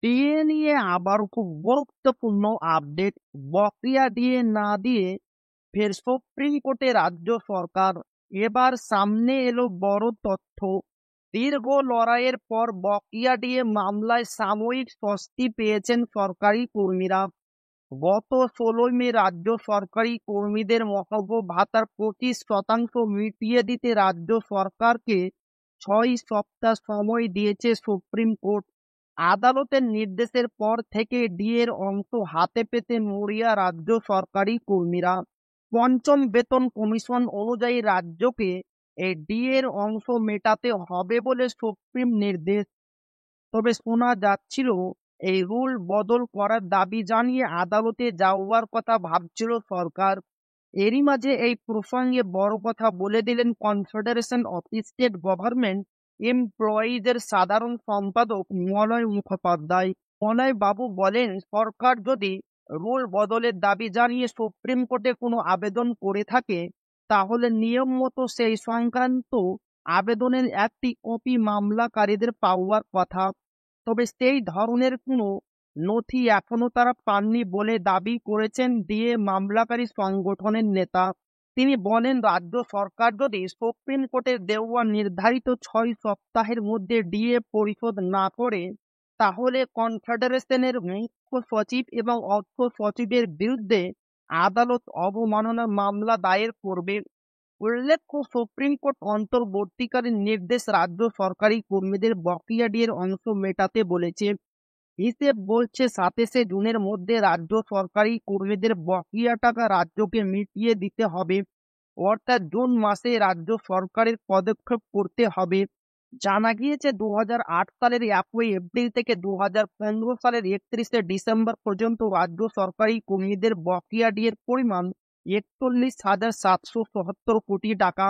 DA নিয়ে আবার খুব গুরুত্বপূর্ণ আপডেট। বকেয়া ডিএ না দিয়ে ফের সুপ্রিম কোর্টে রাজ্য সরকার। এবার সামনে এলো বড় তথ্য। দীর্ঘ লড়াইয়ের পর বকেয়া ডিএ মামলায় সাময়িক স্বস্তি পেয়েছেন সরকারি কর্মীরা। গত 16 মে রাজ্য সরকারি কর্মীদের মহার্ঘ ভাতার 25% মিটিয়ে দিতে রাজ্য সরকারকে 6 সপ্তাহ সময় দিয়েছে সুপ্রিম কোর্ট। আদালতের নির্দেশের পর থেকে ডিএর অংশ হাতে পেতে মরিয়া রাজ্য সরকারি কর্মীরা। পঞ্চম বেতন কমিশন অনুযায়ী রাজ্যকে এই ডিএর অংশ মেটাতে হবে বলে সুপ্রিম নির্দেশ। তবে শোনা যাচ্ছিল এই রুল বদল করার দাবি জানিয়ে আদালতে যাওয়ার কথা ভাবছিল সরকার। এরই মাঝে এই প্রসঙ্গে বড় কথা বলে দিলেন কনফেডারেশন অফ স্টেট গভর্নমেন্ট এমপ্লয়িজের সাধারণ সম্পাদক মলয় মুখোপাধ্যায়। মলয় বাবু বলেন, সরকার যদি রুল বদলের দাবি জানিয়ে সুপ্রিম কোর্টে কোনো আবেদন করে থাকে, তাহলে নিয়ম মতো সেই সংক্রান্ত আবেদনের একটি কপি মামলাকারীদের পাওয়ার কথা। তবে সেই ধরনের কোনো নথি এখনো তারা পাননি বলে দাবি করেছেন ডিএ মামলাকারী সংগঠনের নেতা। তিনি বলেন, রাজ্য সরকার যদি সুপ্রিম কোর্টের দেওয়া নির্ধারিত 6 সপ্তাহের মধ্যে ডিএ পরিশোধ না করে, তাহলে কনফেডারেশনের মুখ্য সচিব এবং অর্থ সচিবের বিরুদ্ধে আদালত অবমাননার মামলা দায়ের করবে। উল্লেখ্য, সুপ্রিম কোর্ট অন্তর্বর্তীকালীন নির্দেশ রাজ্য সরকারি কর্মীদের বকেয়া ডিএর অংশ মেটাতে বলেছে। হিসেব বলছে 27 জুনের মধ্যে রাজ্য সরকারি কর্মীদের বকেয়া টাকা রাজ্যকে মিটিয়ে দিতে হবে। অর্থাৎ জুন মাসে রাজ্য সরকারের পদক্ষেপ করতে হবে। জানা গিয়েছে 2008 সালের 1 এপ্রিল থেকে 2015 সালের 31 ডিসেম্বর পর্যন্ত রাজ্য সরকারি কর্মীদের বকেয়া ডিএর পরিমাণ 41,777 কোটি টাকা।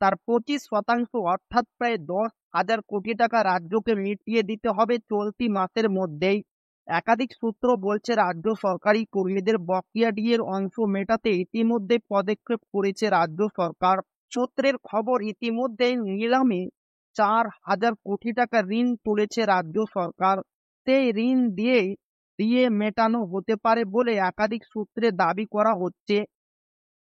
তার 25% অর্থাৎ প্রায় 10,000 কোটি টাকা রাজ্যকে মিটিয়ে দিতে হবে চলতি মাসের মধ্যেই। একাধিক সূত্র বলছে, রাজ্য সরকারি কর্মীদের বকেয়া ডিএর অংশ মেটাতে ইতিমধ্যে পদক্ষেপ করেছে রাজ্য সরকার। সূত্রের খবর, ইতিমধ্যেই নিলামে 4,000 কোটি টাকা ঋণ তুলেছে রাজ্য সরকার। সেই ঋণ দিয়ে ডিএ মেটানো হতে পারে বলে একাধিক সূত্রে দাবি করা হচ্ছে।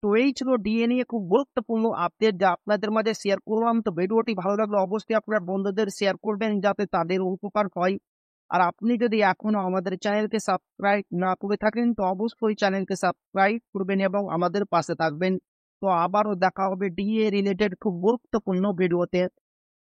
তো এই ছিল ডিএ নিয়ে খুব গুরুত্বপূর্ণ আপডেট, যা আপনাদের মাঝে শেয়ার করলাম। তো ভিডিওটি ভালো লাগলে অবশ্যই আপনার বন্ধুদের শেয়ার করবেন, যাতে তাদের উপকার হয়। আর আপনি যদি এখনো আমাদের চ্যানেলকে সাবস্ক্রাইব না করে থাকেন, তো অবশ্যই চ্যানেলকে সাবস্ক্রাইব করবেন এবং আমাদের পাশে থাকবেন। তো আবারও দেখা হবে ডিএ রিলেটেড খুব গুরুত্বপূর্ণ ভিডিওতে।